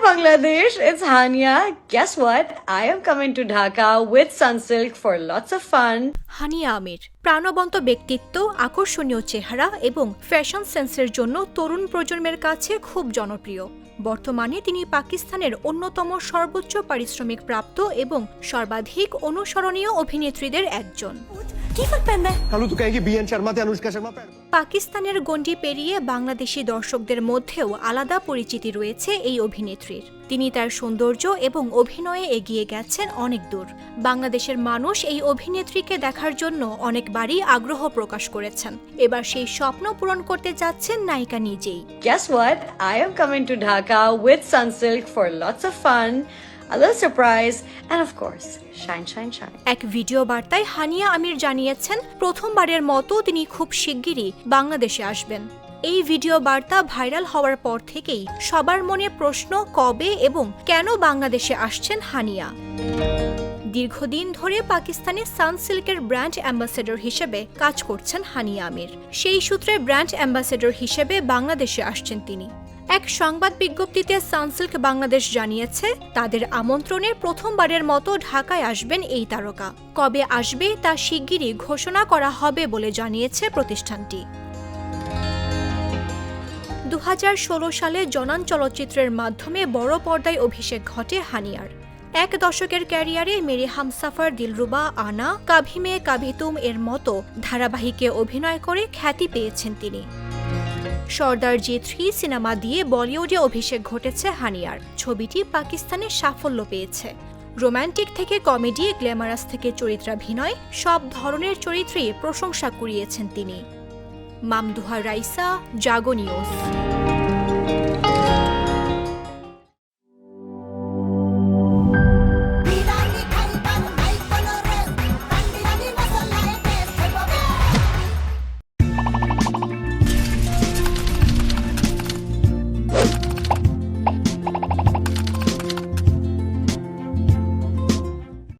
Bangladesh, it's Hania. Guess what? I am coming to Dhaka with Sunsilk for lots of fun. Haniyeh আমির প্রাণবন্ত ব্যক্তিত্ব, আকর্ষণীয় চেহারা এবং fashion সেন্সের জন্য তরুণ প্রজন্মের কাছে খুব জনপ্রিয়। বর্তমানে তিনি পাকিস্তানের অন্যতম সর্বোচ্চ পারিশ্রমিক প্রাপ্ত এবং সর্বাধিক অনুসরণীয় অভিনেত্রীদের একজন। পাকিস্তানের গণ্ডি পেরিয়ে বাংলাদেশি দর্শকদের মধ্যেও আলাদা পরিচিতি রয়েছে এই অভিনেত্রীর। তিনি তার সৌন্দর্য এবং অভিনয়ে এগিয়ে গেছেন অনেক দূর। বাংলাদেশের মানুষ এই অভিনেত্রীকে দেখার জন্য অনেকবারই আগ্রহ প্রকাশ করেছেন। এবার সেই স্বপ্ন পূরণ করতে যাচ্ছেন নায়িকা নিজেই। Guess what? I am coming to Dhaka with Sunsilk for lots of fun, a little surprise, and of course, shine, shine, shine. এক ভিডিও বার্তায় হানিয়া আমির জানিয়েছেন প্রথমবারের মতো তিনি খুব শিগগিরই বাংলাদেশে আসবেন। এই ভিডিও বার্তা ভাইরাল হওয়ার পর থেকেই সবার মনে প্রশ্ন, কবে এবং কেন বাংলাদেশে আসছেন হানিয়া। দীর্ঘদিন ধরে পাকিস্তানে সানসিল্কের ব্র্যান্ড অ্যাম্বাসেডর হিসেবে কাজ করছেন হানিয়া আমির। সেই সূত্রে ব্র্যান্ড অ্যাম্বাসেডর হিসেবে বাংলাদেশে আসছেন তিনি। এক সংবাদ বিজ্ঞপ্তিতে সানসিল্ক বাংলাদেশ জানিয়েছে তাদের আমন্ত্রণে প্রথমবারের মতো ঢাকায় আসবেন এই তারকা। কবে আসবে তা শিগগিরই ঘোষণা করা হবে বলে জানিয়েছে প্রতিষ্ঠানটি। 2016 সালে জনান চলচ্চিত্রের মাধ্যমে বড় পর্দায় অভিষেক ঘটে হানিয়ার। এক দশকের ক্যারিয়ারে মেরে হামসাফার, দিলরুবা, আনা, কাভি মে কাভি তুম এর মতো ধারাবাহিকে অভিনয় করে খ্যাতি পেয়েছেন তিনি। সর্দার জি 3 সিনেমা দিয়ে বলিউডে অভিষেক ঘটেছে হানিয়ার। ছবিটি পাকিস্তানে সাফল্য পেয়েছে। রোমান্টিক থেকে কমেডি, গ্ল্যামারাস থেকে চরিত্রাভিনয়, সব ধরনের চরিত্রেই প্রশংসা কুড়িয়েছেন তিনি। মামদুহা রাইসা, জাগো নিউজ।